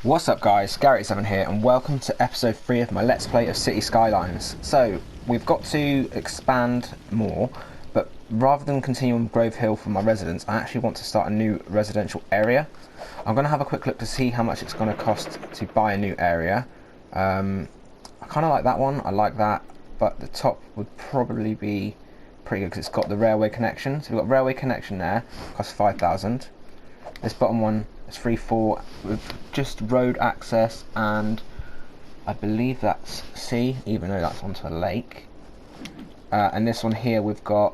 What's up guys, Garrett7 here and welcome to episode 3 of my Let's Play of City Skylines. So, we've got to expand more, but rather than continue on Grove Hill for my residence, I actually want to start a new residential area. I'm going to have a quick look to see how much it's going to cost to buy a new area. I kind of like that one, I like that, but the top would probably be pretty good because it's got the railway connection. So we've got railway connection there, costs 5,000. This bottom one is 3-4 with just road access, and I believe that's C, even though that's onto a lake. And this one here we've got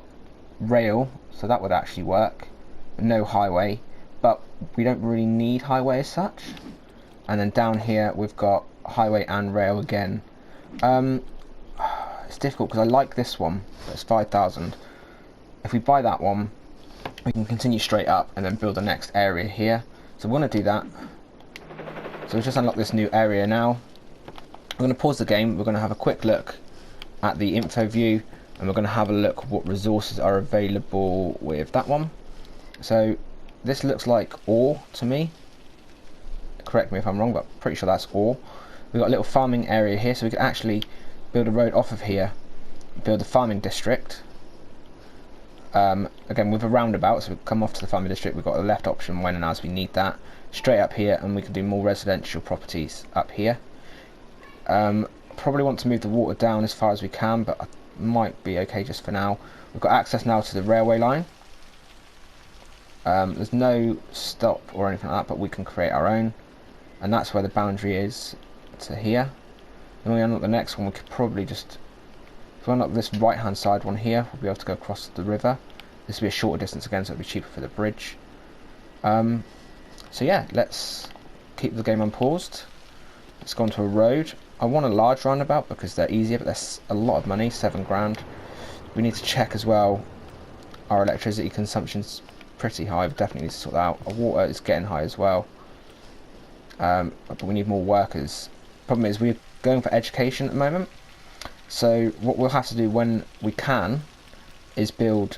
rail, so that would actually work. No highway, but we don't really need highway as such. And then down here we've got highway and rail again. It's difficult because I like this one, but it's 5,000. If we buy that one, we can continue straight up and then build the next area here. So we're going to do that. So we've just unlocked this new area now. We're going to pause the game, we're going to have a quick look at the info view, and we're going to have a look what resources are available with that one. So this looks like ore to me. Correct me if I'm wrong, but I'm pretty sure that's ore. We've got a little farming area here, so we can actually build a road off of here, build a farming district. Again with a roundabout, so we come off to the farming district, we've got a left option when and as we need that. Straight up here, and we can do more residential properties up here. Probably want to move the water down as far as we can, but I might be okay just for now. We've got access now to the railway line. There's no stop or anything like that, but we can create our own, and that's where the boundary is to here. Then we unlock the next one, we could probably just, if we unlock this right hand side one here, we'll be able to go across the river. This will be a shorter distance again, so it'll be cheaper for the bridge. So yeah, let's keep the game unpaused. Let's go onto a road. I want a large roundabout because they're easier, but that's a lot of money, 7 grand. We need to check as well, our electricity consumption's pretty high, we definitely need to sort that out. Our water is getting high as well, but we need more workers. Problem is we're going for education at the moment, so what we'll have to do when we can is build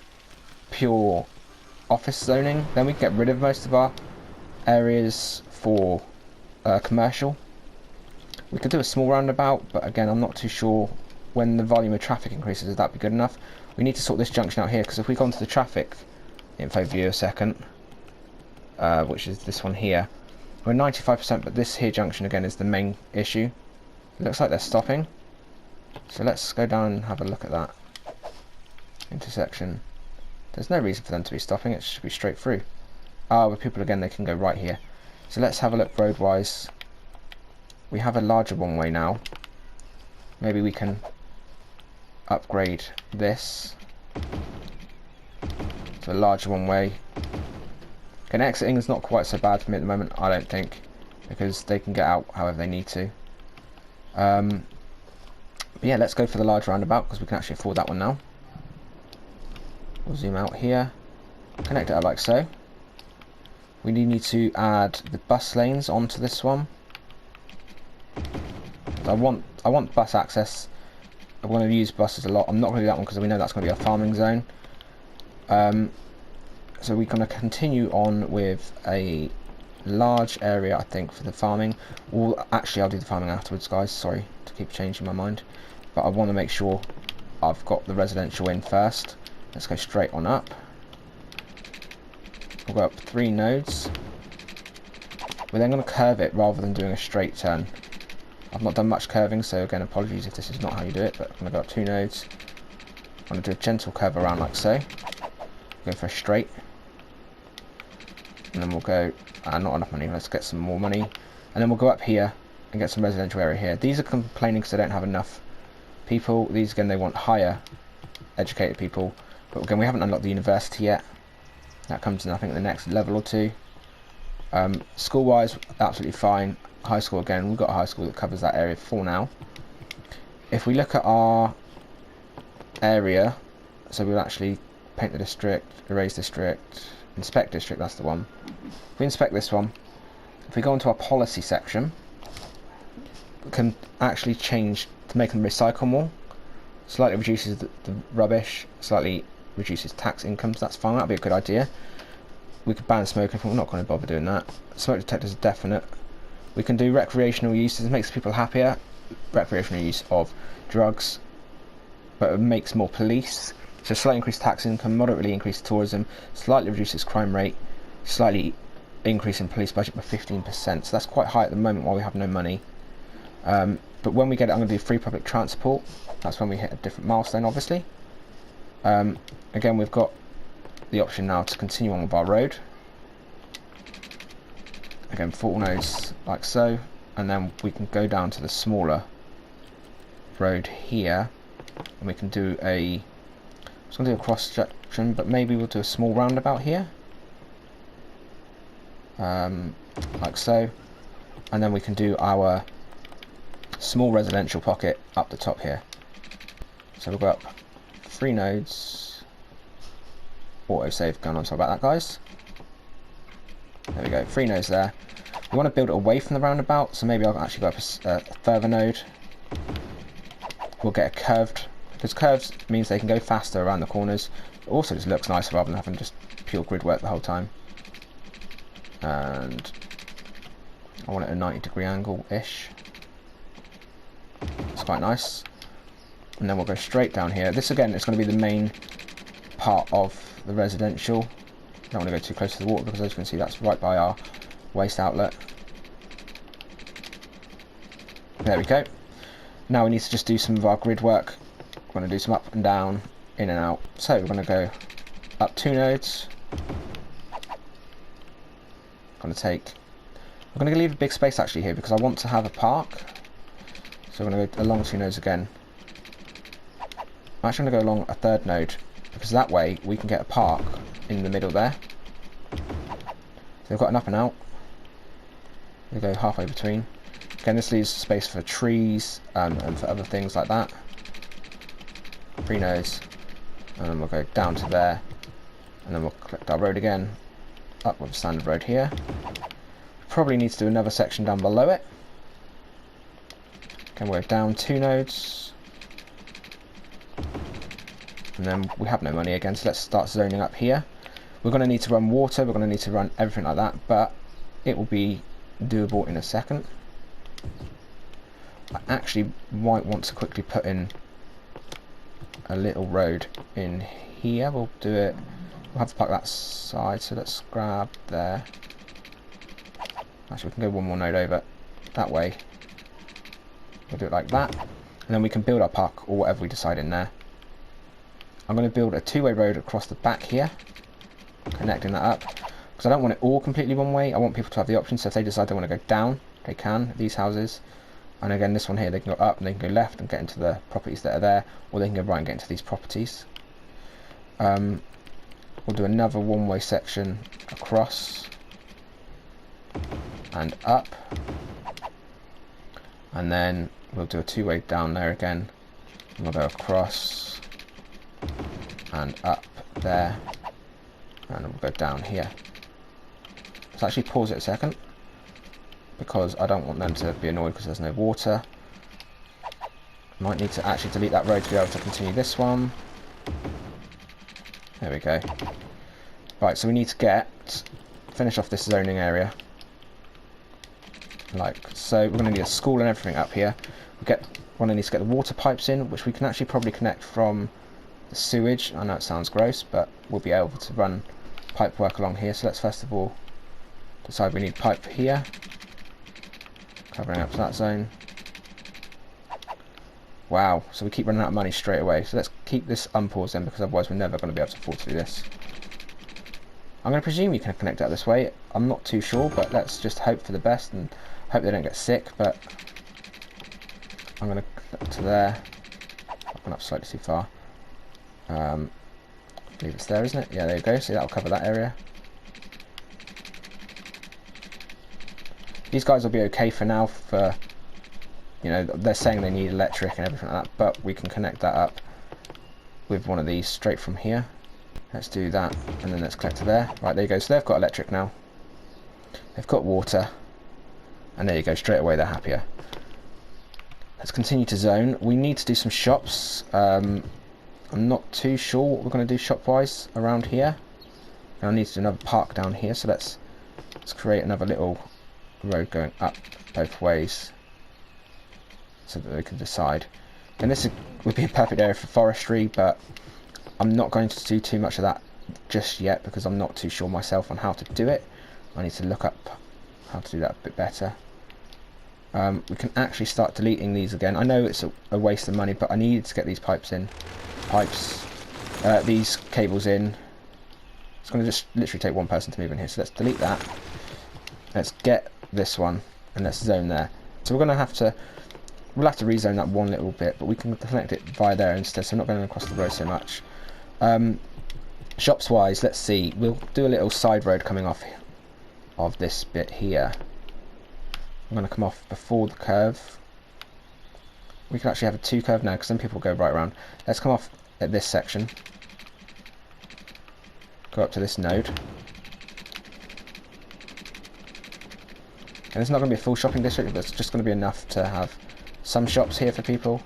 pure office zoning, then we can get rid of most of our areas for commercial. We could do a small roundabout, but again I'm not too sure when the volume of traffic increases if that'd be good enough. We need to sort this junction out here, because if we go onto the traffic info view a second, which is this one here, we're 95%, but this here junction again is the main issue. It looks like they're stopping, so let's go down and have a look at that intersection. There's no reason for them to be stopping, it should be straight through. With people again, they can go right here. So let's have a look road wise. We have a larger one way now. Maybe we can upgrade this to a larger one way. Again, exiting is not quite so bad for me at the moment, I don't think, because they can get out however they need to. But yeah, let's go for the large roundabout because we can actually afford that one now. We'll zoom out here, connect it up like so. We need to add the bus lanes onto this one. I want bus access. I'm going to use buses a lot. I'm not going to do that one because we know that's going to be a farming zone. So we're going to continue on with a large area, I think, for the farming. Well, actually, I'll do the farming afterwards, guys. Sorry to keep changing my mind, but I want to make sure I've got the residential in first. Let's go straight on up. We'll go up 3 nodes. We're then going to curve it rather than doing a straight turn. I've not done much curving, so again, apologies if this is not how you do it, but I'm going to go up 2 nodes. I'm going to do a gentle curve around like so. Go for a straight. And then we'll go, not enough money, let's get some more money. And then we'll go up here and get some residential area here. These are complaining because they don't have enough people. These, again, they want higher educated people. But again, we haven't unlocked the university yet. That comes in, I think, the next level or 2. School-wise, absolutely fine. High school, again, we've got a high school that covers that area for now. If we look at our area, so we'll actually paint the district, erase district, inspect district, that's the one. If we inspect this one, if we go into our policy section, we can actually change to make them recycle more. Slightly reduces the rubbish, slightly reduces tax incomes, that's fine, that'd be a good idea. We could ban smoking, but we're not going to bother doing that. Smoke detectors are definite. We can do recreational use. This makes people happier. Recreational use of drugs, but it makes more police. So slightly increased tax income, moderately increased tourism, slightly reduces crime rate, slightly increase in police budget by 15%. So that's quite high at the moment while we have no money. But when we get it, I'm going to do free public transport. That's when we hit a different milestone, obviously. Again, we've got the option now to continue on with our road. Again, 4 nodes like so, and then we can go down to the smaller road here, and we can do a, I was going to do a cross section, but maybe we'll do a small roundabout here, like so, and then we can do our small residential pocket up the top here. So we'll go up 3 nodes, autosave going on top about that, guys. There we go, 3 nodes there. We want to build it away from the roundabout, so maybe I'll actually go up a further node. We'll get a curved, because curves means they can go faster around the corners. It also just looks nicer rather than having just pure grid work the whole time. And I want it at a 90-degree angle-ish. It's quite nice. And then we'll go straight down here. This again is going to be the main part of the residential. Don't want to go too close to the water because as you can see that's right by our waste outlet. There we go. Now we need to just do some of our grid work. We're going to do some up and down, in and out. So we're going to go up 2 nodes. I'm going to leave a big space actually here because I want to have a park. So we're going to go along 2 nodes again. I'm actually going to go along a 3rd node because that way we can get a park in the middle there. So we've got an up and out. We go halfway between. Again, this leaves space for trees and for other things like that. 3 nodes, and then we'll go down to there, and then we'll collect our road again, up with a standard road here. Probably need to do another section down below it. Again, we're down 2 nodes, and then we have no money again, so let's start zoning up here. We're going to need to run water, we're going to need to run everything like that, but it will be doable in a second. I actually might want to quickly put in a little road in here. We'll do it, we'll have to park that side, so let's grab there. Actually, we can go 1 more node over that way. We'll do it like that, and then we can build our park or whatever we decide in there. I'm going to build a 2-way road across the back here, connecting that up, because I don't want it all completely one way. I want people to have the option, so if they decide they want to go down, they can, these houses. And again, this one here, they can go up and they can go left and get into the properties that are there, or they can go right and get into these properties. We'll do another 1-way section across and up, and then we'll do a 2-way down there again, and we'll go across and up there, and we'll go down here. Let's actually pause it a second, because I don't want them to be annoyed because there's no water. Might need to actually delete that road to be able to continue this one. There we go. Right, so we need to finish off this zoning area. Like so, we're going to need a school and everything up here. We're going to need to get the water pipes in, which we can actually probably connect from the sewage. I know it sounds gross, but we'll be able to run pipe work along here. So let's first of all decide we need pipe here, covering up to that zone. Wow, so we keep running out of money straight away. So let's keep this unpaused then, because otherwise we're never going to be able to afford to do this. I'm going to presume you can connect out this way. I'm not too sure, but let's just hope for the best and hope they don't get sick. But I'm going to connect to there. I've gone up slightly too far. I believe it's there, isn't it? Yeah, there you go. So that'll cover that area. These guys will be okay for now. For, you know, they're saying they need electric and everything like that, but we can connect that up with one of these straight from here. Let's do that, and then let's connect to there. Right, there you go. So they've got electric now. They've got water, and there you go. Straight away, they're happier. Let's continue to zone. We need to do some shops. I'm not too sure what we're going to do shop-wise around here. And I need to do another park down here. So let's create another little road going up both ways so that they can decide. And this would be a perfect area for forestry, but I'm not going to do too much of that just yet because I'm not too sure myself on how to do it. I need to look up how to do that a bit better. We can actually start deleting these again. I know it's a waste of money, but I needed to get these these cables in. It's going to just literally take one person to move in here, so let's delete that. Let's get this one and let's zone there. So we'll have to rezone that one little bit, but we can connect it via there instead, so I'm not going across the road so much. Shops wise, let's see, we'll do a little side road coming off of this bit here. I'm going to come off before the curve. We can actually have a 2 curve now because some people go right around. Let's come off at this section, go up to this node, and it's not going to be a full shopping district, but it's just going to be enough to have some shops here for people.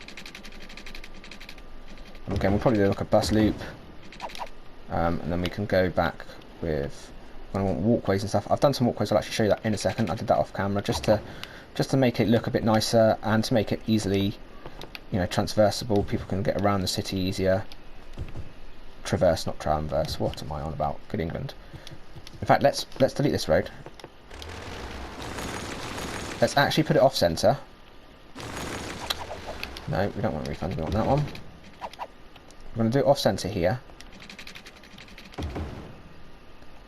And again, we'll probably do like a bus loop, and then we can go back with, I want walkways and stuff. I've done some walkways, I'll actually show you that in a second. I did that off camera just to make it look a bit nicer and to make it easily, you know, transversable. People can get around the city easier. Traverse, not transverse. What am I on about? Good England. In fact, let's delete this road. Let's actually put it off centre. No, we don't want a refund. We want that one. We're going to do it off centre here.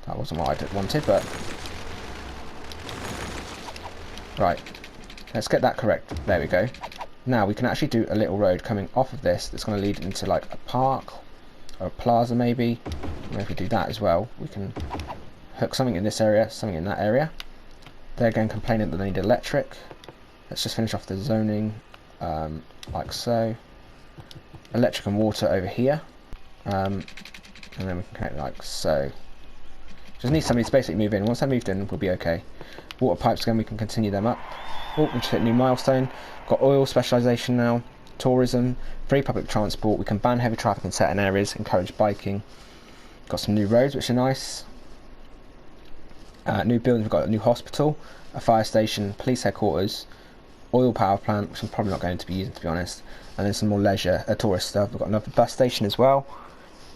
That wasn't what I wanted, but right. Let's get that correct. There we go. Now we can actually do a little road coming off of this that's going to lead into like a park or a plaza maybe. And if we do that as well, we can hook something in this area, something in that area. They're again complaining that they need electric. Let's just finish off the zoning like so. Electric and water over here. And then we can connect like so. Just need somebody to basically move in. Once they're moved in, we'll be okay. Water pipes again, we can continue them up. Oh, we just hit a new milestone. Got oil, specialization now, tourism, free public transport. We can ban heavy traffic in certain areas, encourage biking. Got some new roads, which are nice. New buildings, we've got a new hospital, a fire station, police headquarters, oil power plant, which I'm probably not going to be using to be honest. And then some more leisure, tourist stuff. We've got another bus station as well.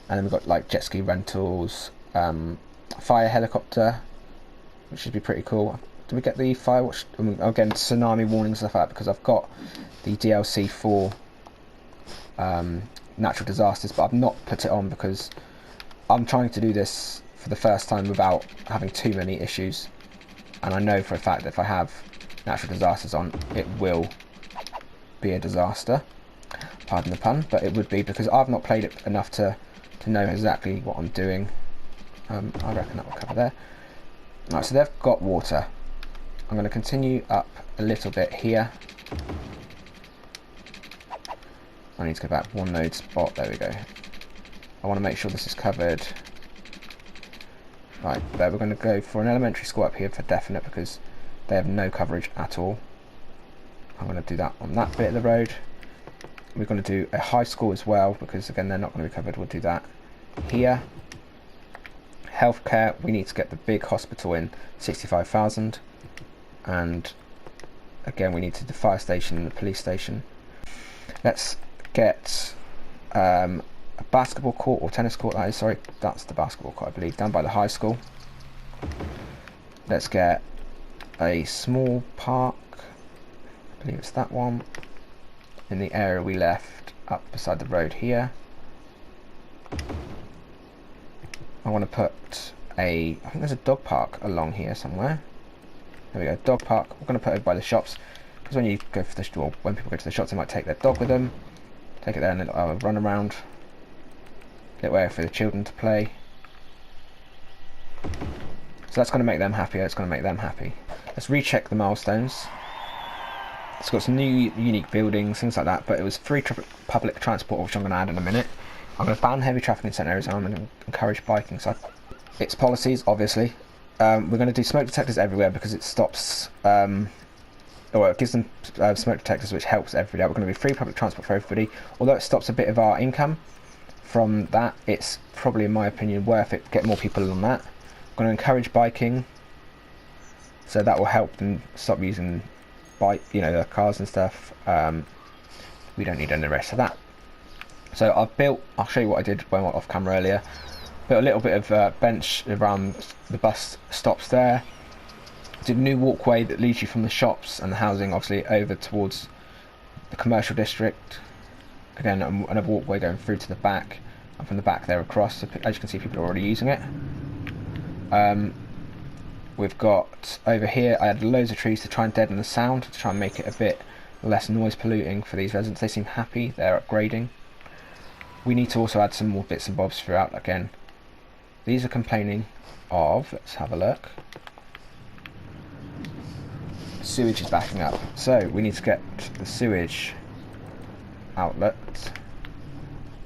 And then we've got like jet ski rentals, fire helicopter, which should be pretty cool. Do we get the fire watch? Again, tsunami warnings and stuff like that, because I've got the DLC for natural disasters, but I've not put it on because I'm trying to do this for the first time without having too many issues. And I know for a fact that if I have natural disasters on, it will be a disaster. Pardon the pun, but it would be, because I've not played it enough to know exactly what I'm doing. I reckon that will cover there. Right, so they've got water. I'm going to continue up a little bit here. I need to go back one node spot. There we go. I want to make sure this is covered. Right, there we're going to go for an elementary school up here for definite because they have no coverage at all. I'm going to do that on that bit of the road. We're going to do a high school as well because again they're not going to be covered. We'll do that here. Healthcare, we need to get the big hospital in, 65,000, and again we need to do the fire station and the police station. Let's get a basketball court or tennis court, that is, sorry, that's the basketball court I believe, down by the high school. Let's get a small park, I believe it's that one, in the area we left up beside the road here. I want to put I think there's a dog park along here somewhere. There we go, dog park. We're going to put it by the shops because when you go for the well, when people go to the shops, they might take their dog with them, take it there and then run around. Little area for the children to play. So that's going to make them happy. That's going to make them happy. Let's recheck the milestones. It's got some new unique buildings, things like that. But it was free public transport, which I'm going to add in a minute. I'm going to ban heavy traffic in certain areas and I'm going to encourage biking. So its policies, obviously. We're going to do smoke detectors everywhere because it stops, or it gives them smoke detectors, which helps everybody out. We're going to be free public transport for everybody. Although it stops a bit of our income from that, it's probably, in my opinion, worth it to get more people on that. I'm going to encourage biking. so that will help them stop using the cars and stuff. We don't need any of the rest of that. So I'll show you what I did when I went off camera earlier. Built a little bit of bench around the bus stops there. Did a new walkway that leads you from the shops and the housing obviously over towards the commercial district. Again, another walkway going through to the back, and from the back there across. So as you can see, people are already using it. We've got over here, I had loads of trees to try and deaden the sound, to try and make it a bit less noise polluting for these residents. They seem happy, they're upgrading. We need to also add some more bits and bobs throughout. Again, these are complaining of, let's have a look, sewage is backing up. So we need to get the sewage outlet.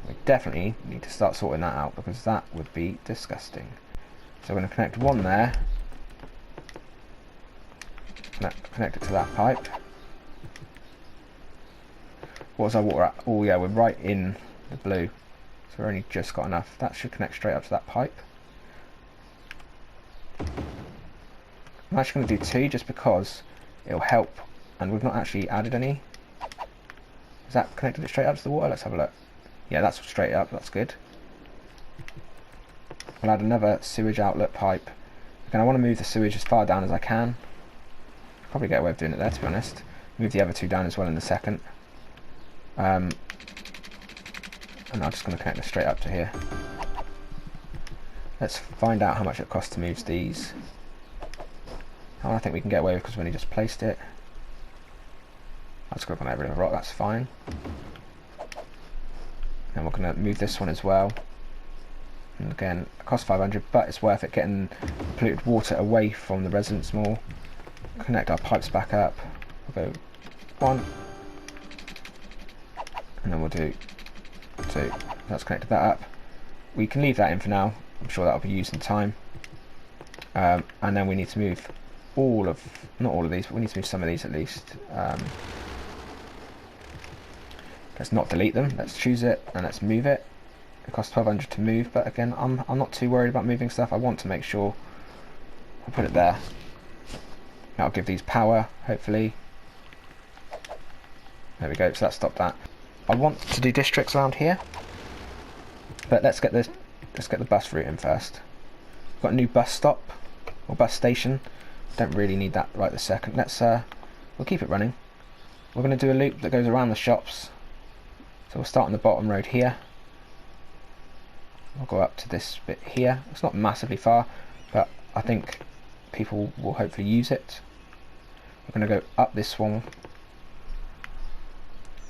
We definitely need to start sorting that out, because that would be disgusting. So we're going to connect one there, connect it to that pipe. What was our water at? Oh yeah, we're right in the blue, so we've only just got enough. That should connect straight up to that pipe. I'm actually going to do 2 just because it'll help, and we've not actually added any. Is that connected it straight up to the water? Let's have a look. Yeah, that's straight up, that's good. We'll add another sewage outlet pipe. Again, I want to move the sewage as far down as I can. Probably get away with doing it there, to be honest. Move the other 2 down as well in a second. And I'm just going to connect this straight up to here. Let's find out how much it costs to move these. Oh, I think we can get away with, because we only just placed it. I'll just go on over a rock, that's fine. And we're going to move this one as well. And again, it costs 500, but it's worth it, getting polluted water away from the residents more. Connect our pipes back up. We'll go 1. And then we'll do 2. That's connected that up. We can leave that in for now. I'm sure that'll be used in time. And then we need to move not all of these, but we need to move some of these at least. Let's not delete them. Let's choose it and let's move it. It costs 1200 to move, but again, I'm not too worried about moving stuff. I want to make sure I put it there. That'll give these power, hopefully. There we go. So that stopped that. I want to do districts around here, but let's get the bus route in first. We've got a new bus stop or bus station. Don't really need that right this second. We'll keep it running. We're going to do a loop that goes around the shops. So we'll start on the bottom road here. We'll go up to this bit here. It's not massively far, but I think people will hopefully use it. We're going to go up this one.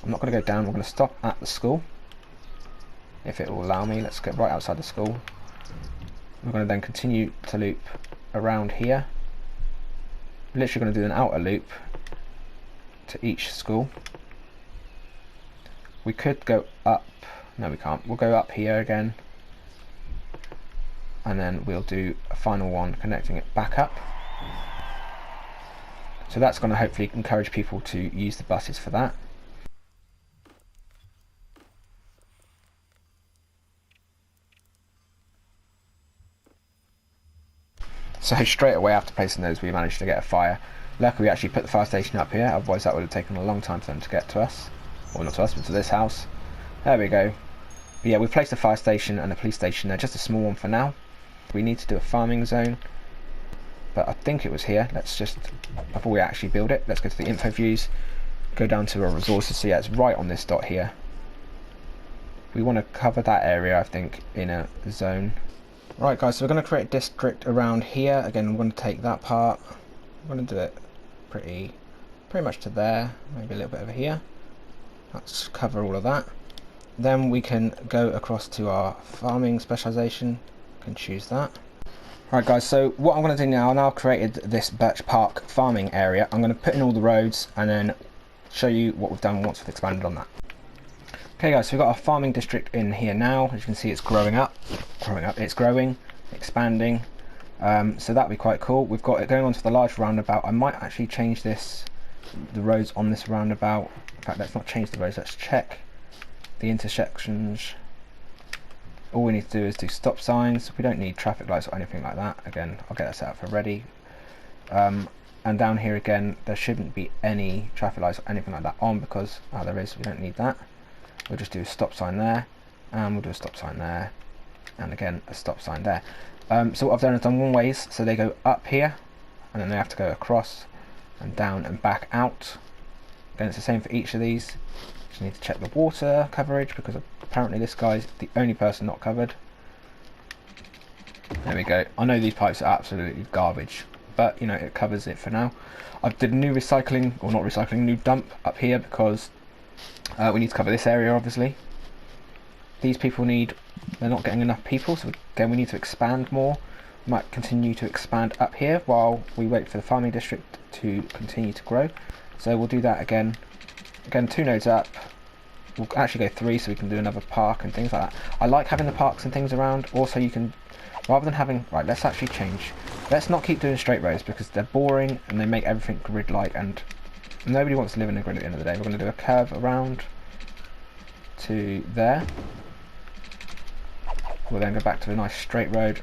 I'm not going to go down. We're going to stop at the school, if it will allow me. Let's get right outside the school. We're going to then continue to loop around here. We're literally going to do an outer loop to each school. We could go up. No, we can't. We'll go up here again, and then we'll do a final one connecting it back up. So that's going to hopefully encourage people to use the buses for that. So straight away after placing those, we managed to get a fire. Luckily we actually put the fire station up here, otherwise that would have taken a long time for them to get to us. Or not to us, but to this house. There we go. But yeah, we've placed a fire station and a police station there, just a small one for now. We need to do a farming zone, but I think it was here. Let's just, before we actually build it, let's go to the info views, go down to our resources. So yeah, it's right on this dot here. We want to cover that area, I think, in a zone. Right guys, so we're going to create a district around here. Again, we're going to take that part. I'm going to do it pretty much to there, maybe a little bit over here. Let's cover all of that. Then we can go across to our farming specialization. Can choose that. Right guys, so what I'm going to do now, I've now created this Birch Park farming area. I'm going to put in all the roads and then show you what we've done once we've expanded on that. Okay guys, so we've got our farming district in here now. As you can see, it's growing up, it's growing, expanding. So that'll be quite cool. We've got it going on to the large roundabout. I might actually change the roads on this roundabout. In fact, let's not change the roads, let's check the intersections. All we need to do is do stop signs. We don't need traffic lights or anything like that. Again, I'll get that set up for ready. And down here again, there shouldn't be any traffic lights or anything like that on, because there is, we don't need that. We'll just do a stop sign there, and we'll do a stop sign there, and again a stop sign there. So what I've done is done one ways, so they go up here, and then they have to go across and down and back out. Again, it's the same for each of these. Just need to check the water coverage, because apparently this guy's the only person not covered. There we go. I know these pipes are absolutely garbage, but you know, it covers it for now. I've did a new recycling, or not recycling, new dump up here, because we need to cover this area obviously. These people they're not getting enough people, so again we need to expand more. We might continue to expand up here while we wait for the farming district to continue to grow. So we'll do that again. Again, 2 nodes up. We'll actually go 3, so we can do another park and things like that. I like having the parks and things around. Also, you can, rather than having, right, let's actually change. Let's not keep doing straight roads, because they're boring and they make everything grid-like, and nobody wants to live in a grid at the end of the day. We're going to do a curve around to there. We'll then go back to a nice straight road.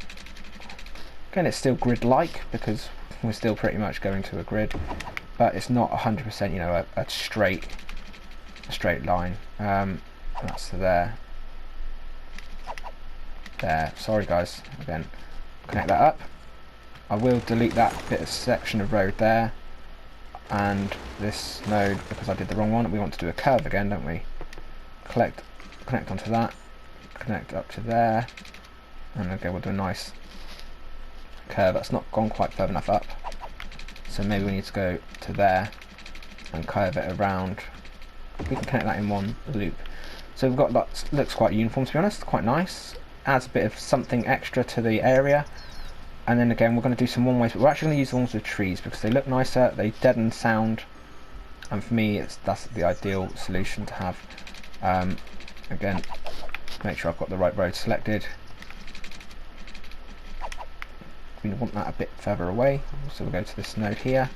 Again, it's still grid-like, because we're still pretty much going to a grid, but it's not 100%, you know, a straight line. That's to there. There. Sorry guys. Again, connect that up. I will delete that bit of section of road there, and this node, because I did the wrong one. We want to do a curve again, don't we? Connect onto that. Connect up to there, and okay, we'll do a nice curve. That's not gone quite far enough up, so maybe we need to go to there and curve it around. We can connect that in one loop. So we've got that, looks quite uniform to be honest, quite nice. Adds a bit of something extra to the area. And then again, we're going to do some one ways, but we're actually going to use the ones with trees because they look nicer, they deaden sound, and for me that's the ideal solution to have. Again, make sure I've got the right road selected. We want that a bit further away, so we'll go to this node here.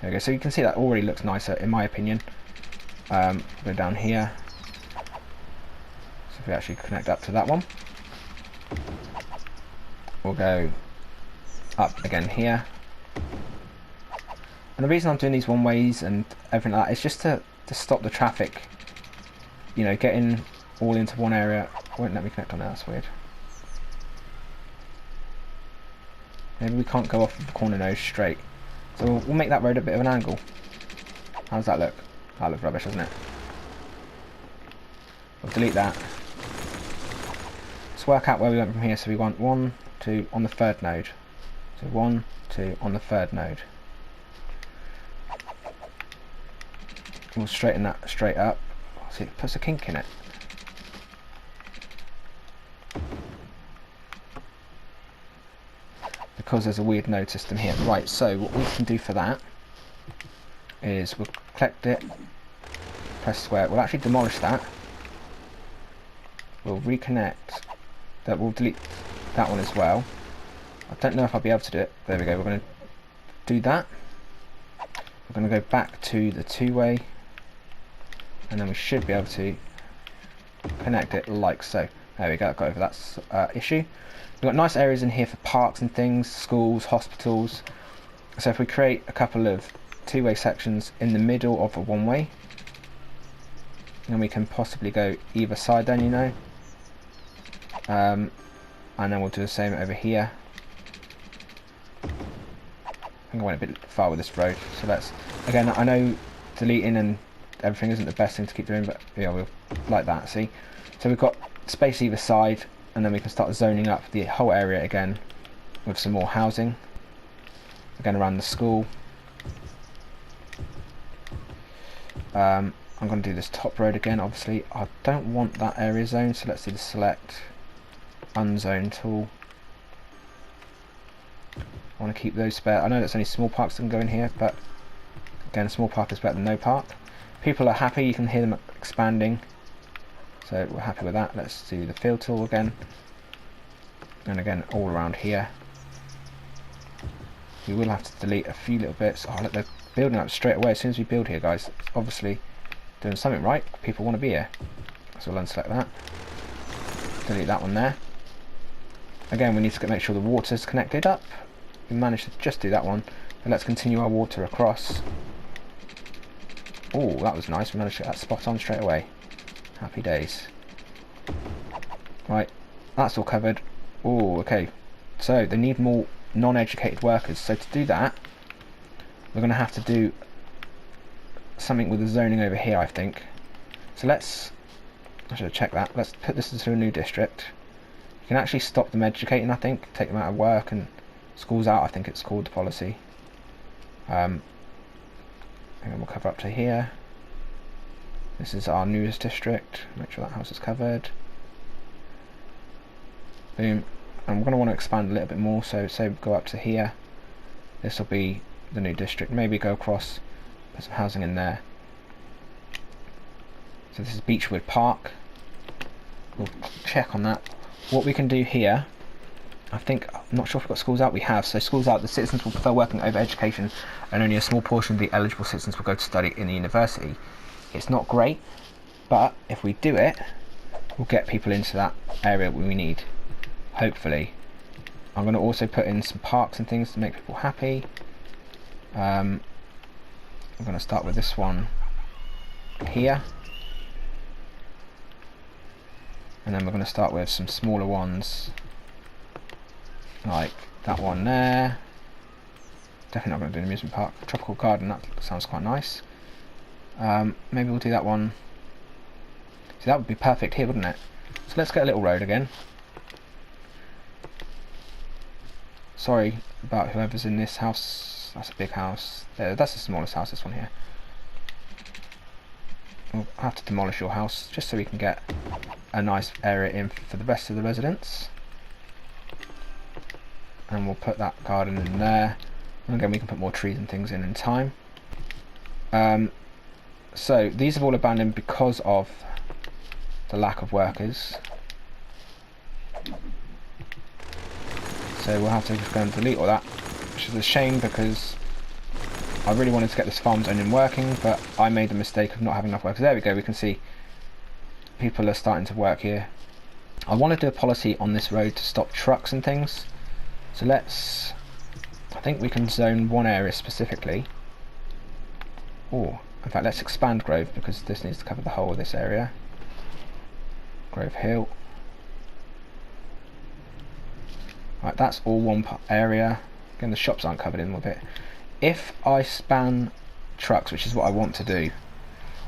There we go, so you can see that already looks nicer in my opinion. We'll go down here, so if we actually connect up to that one, we'll go up again here. And the reason I'm doing these one ways and everything like that is just to stop the traffic, you know, getting all into one area. Won't let me connect on that, that's weird. Maybe we can't go off of the corner node straight. So we'll make that road a bit of an angle. How does that look? That looks rubbish, doesn't it? We'll delete that. Let's work out where we went from here. So we want 1, 2 on the third node. So 1, 2 on the third node. We'll straighten that straight up. See, it puts a kink in it. Because there's a weird node system here. Right, so what we can do for that is we'll collect it, press square, we'll actually demolish that. We'll reconnect that, we'll delete that one as well. I don't know if I'll be able to do it. There we go, we're going to do that. We're going to go back to the two-way, and then we should be able to connect it like so. There we go, got over that issue. We've got nice areas in here for parks and things, schools, hospitals. So if we create a couple of two-way sections in the middle of a one-way, then we can possibly go either side then, you know. And then we'll do the same over here. I think I went a bit far with this road, so let's, again, I know deleting and everything isn't the best thing to keep doing, but yeah, we'll like that, see. So we've got space either side, and then we can start zoning up the whole area again with some more housing, again around the school. I'm going to do this top road again. Obviously I don't want that area zoned, so let's do the select unzone tool. I want to keep those spare. I know there's only small parks that can go in here, but again, a small park is better than no park. People are happy, you can hear them expanding, so we're happy with that. Let's do the fill tool again, and again all around here. We will have to delete a few little bits. Oh look, they're building up straight away as soon as we build here, guys. It's obviously doing something right. People want to be here, so we'll unselect that, delete that one there. Again, we need to make sure the water's connected up. we managed to just do that one. But let's continue our water across. Oh, that was nice. We managed to get that spot on straight away. Happy days. Right, that's all covered. Oh, okay. So they need more non-educated workers. So to do that, we're going to have to do something with the zoning over here, I think. So I should check that. Let's put this into a new district. You can actually stop them educating, I think. Take them out of work and schools out, I think it's called, the policy. And then we'll cover up to here. This is our newest district. Make sure that house is covered. Boom. And we're going to want to expand a little bit more, so go up to here. This will be the new district. Maybe go across, put some housing in there. So this is Beechwood Park. We'll check on that. What we can do here, I'm not sure if we've got schools out. We have. So schools out, the citizens will prefer working over education, and only a small portion of the eligible citizens will go to study in the university. It's not great, but if we do it, we'll get people into that area we need, hopefully. I'm going to also put in some parks and things to make people happy. I'm going to start with this one here. And then we're going to start with some smaller ones, like that one there. Definitely not going to do an amusement park. Tropical garden, that sounds quite nice. Maybe we'll do that one. See, that would be perfect here, wouldn't it? So let's get a little road again. Sorry about whoever's in this house. That's a big house. That's the smallest house, this one here. We'll have to demolish your house just so we can get a nice area in for the rest of the residents. And we'll put that garden in there. And again, we can put more trees and things in time. So these have all abandoned because of the lack of workers. So we'll have to just go and delete all that, which is a shame because I really wanted to get this farm zone in working, but I made the mistake of not having enough workers. There we go, we can see people are starting to work here. I want to do a policy on this road to stop trucks and things. So I think we can zone one area specifically. Oh, in fact, let's expand Grove because this needs to cover the whole of this area. Grove Hill. Right, that's all one area. Again, the shops aren't covered in with it. If I span trucks, which is what I want to do,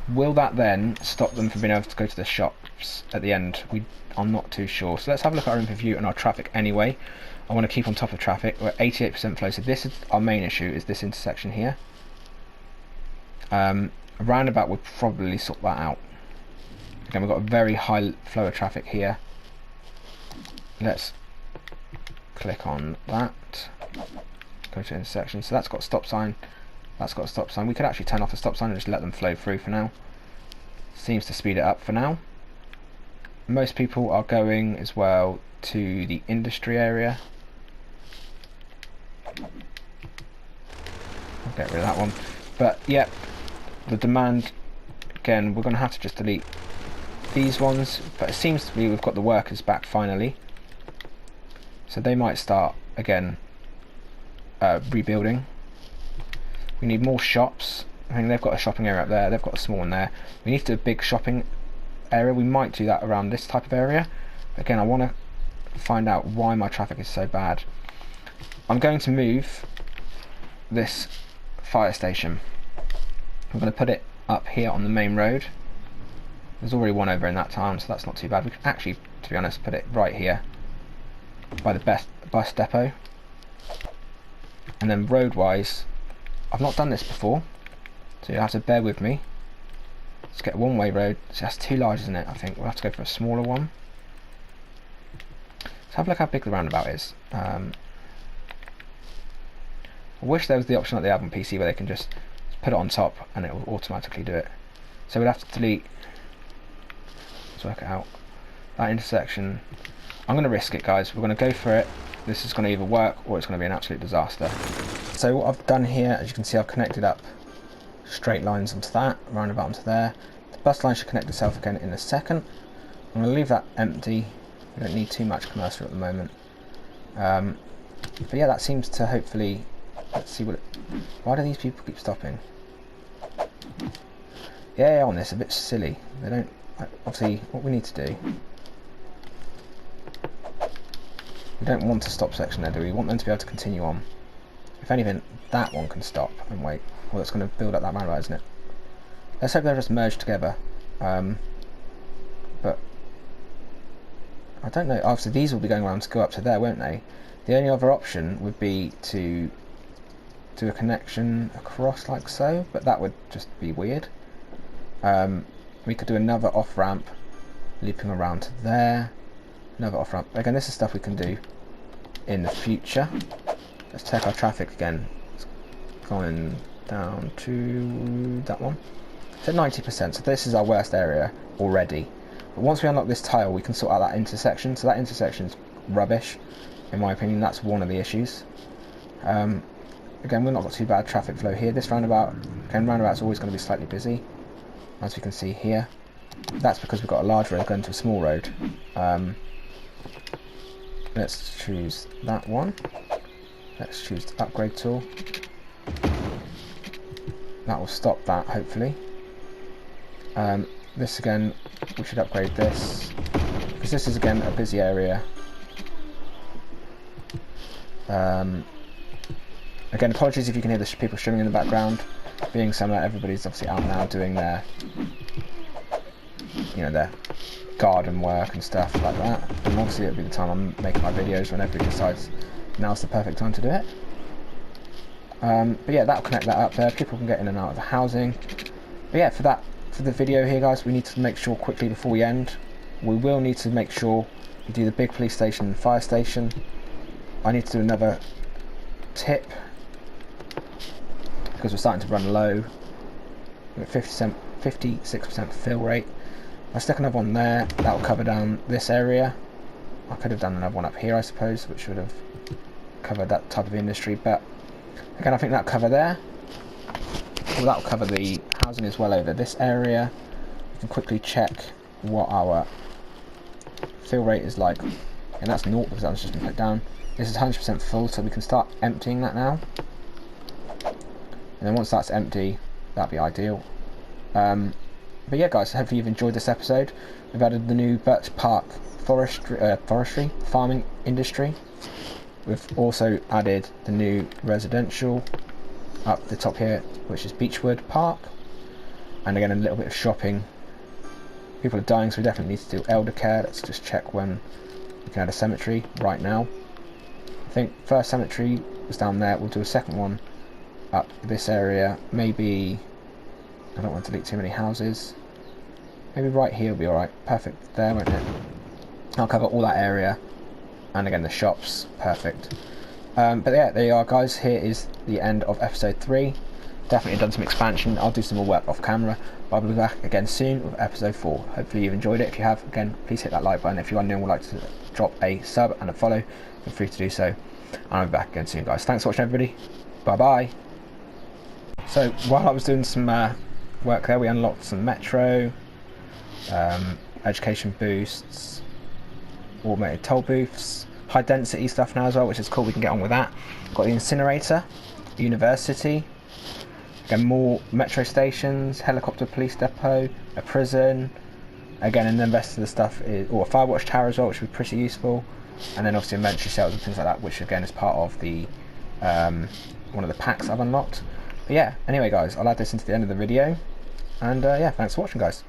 will that then stop them from being able to go to the shops at the end? I'm not too sure. So let's have a look at our info and our traffic anyway. I want to keep on top of traffic. We're at 88% flow, so this is our main issue, is this intersection here. A roundabout would probably sort that out. Again, we've got a very high flow of traffic here. Let's click on that. Go to intersection. So that's got a stop sign. That's got a stop sign. We could actually turn off the stop sign and just let them flow through for now. Seems to speed it up for now. Most people are going as well to the industry area. I'll get rid of that one. But yeah, the demand, again, we're going to have to just delete these ones. But it seems to be we've got the workers back finally. So they might start again rebuilding. We need more shops. I think they've got a shopping area up there, they've got a small one there. We need to do a big shopping area. We might do that around this type of area. Again, I want to find out why my traffic is so bad. I'm going to move this fire station. I'm going to put it up here on the main road. There's already one over in that town, so that's not too bad. We could actually, to be honest, put it right here by the bus depot. And then road wise, I've not done this before, so you'll have to bear with me. Let's get a one-way road. So that's too large, isn't it? I think we'll have to go for a smaller one. Let's have a look how big the roundabout is. I wish there was the option that they have on PC where they can just put it on top and it will automatically do it. So we'll have to delete, let's work it out, that intersection. I'm going to risk it, guys. We're going to go for it. This is going to either work or it's going to be an absolute disaster. So what I've done here, as you can see, I've connected up straight lines onto that, roundabout onto there. The bus line should connect itself again in a second. I'm going to leave that empty. We don't need too much commercial at the moment. But yeah, that seems to hopefully... Let's see what... Why do these people keep stopping? Yeah, on this, a bit silly. They don't... Obviously, what we need to do... We don't want to stop section there, do we? We want them to be able to continue on. If anything, that one can stop and wait. Well, it's going to build up that roundabout, isn't it? Let's hope they're just merged together. But I don't know. Obviously, these will be going around to go up to there, won't they? The only other option would be to do a connection across like so, but that would just be weird. We could do another off-ramp looping around to there. Another off-ramp. Again, this is stuff we can do in the future. Let's check our traffic again. It's going down to that one. It's at 90%, so this is our worst area already. But once we unlock this tile, we can sort out that intersection. So that intersection's rubbish, in my opinion. That's one of the issues. Again, we've not got too bad traffic flow here. This roundabout, again, roundabout's always going to be slightly busy, as we can see here. That's because we've got a large road going to a small road. Let's choose that one. Let's choose the upgrade tool. That will stop that, hopefully. This again, we should upgrade this, because this is again a busy area. Again, apologies if you can hear the people streaming in the background. Being summer, everybody's obviously out now doing their, their garden work and stuff like that. And obviously it'll be the time I'm making my videos when everybody decides now's the perfect time to do it. But yeah, that'll connect that up there. People can get in and out of the housing. But yeah, for the video here, guys, we need to make sure quickly before we end. We will need to make sure we do the big police station and fire station. I need to do another tip because we're starting to run low. We're at 56% fill rate. I'll stick another one there. That'll cover down this area. I could have done another one up here, I suppose, which would have covered that type of industry. But again, I think that'll cover there. Well, that'll cover the housing as well over this area. We can quickly check what our fill rate is like. And that's 0 because that was just been put down. This is 100% full, so we can start emptying that now. And then once that's empty, that'd be ideal. But yeah, guys, hopefully you've enjoyed this episode. We've added the new Birch Park forestry farming industry. We've also added the new residential up the top here, which is Beechwood Park. And again, a little bit of shopping. People are dying, so we definitely need to do elder care. Let's just check when we can add a cemetery right now. I think first cemetery was down there. We'll do a second one up this area. Maybe, I don't want to delete too many houses. Maybe right here will be alright. Perfect there, won't it? I'll cover all that area. And again, the shops. Perfect. But yeah, there you are, guys. Here is the end of episode 3. Definitely done some expansion. I'll do some more work off camera. But I'll be back again soon with episode 4. Hopefully you've enjoyed it. If you have, again, please hit that like button. If you are new and would like to drop a sub and a follow, feel free to do so. And I'll be back again soon, guys. Thanks for watching, everybody. Bye-bye. So, while I was doing some work there, we unlocked some metro, education boosts, automated toll booths, high density stuff now as well, which is cool. We can get on with that. Got the incinerator, university, again more metro stations, helicopter police depot, a prison, again, and then the rest of the stuff is, or a fire watch tower as well, which would be pretty useful, and then obviously inventory cells and things like that, which again is part of the one of the packs I've unlocked. But yeah, anyway, guys, I'll add this into the end of the video, and yeah, thanks for watching, guys.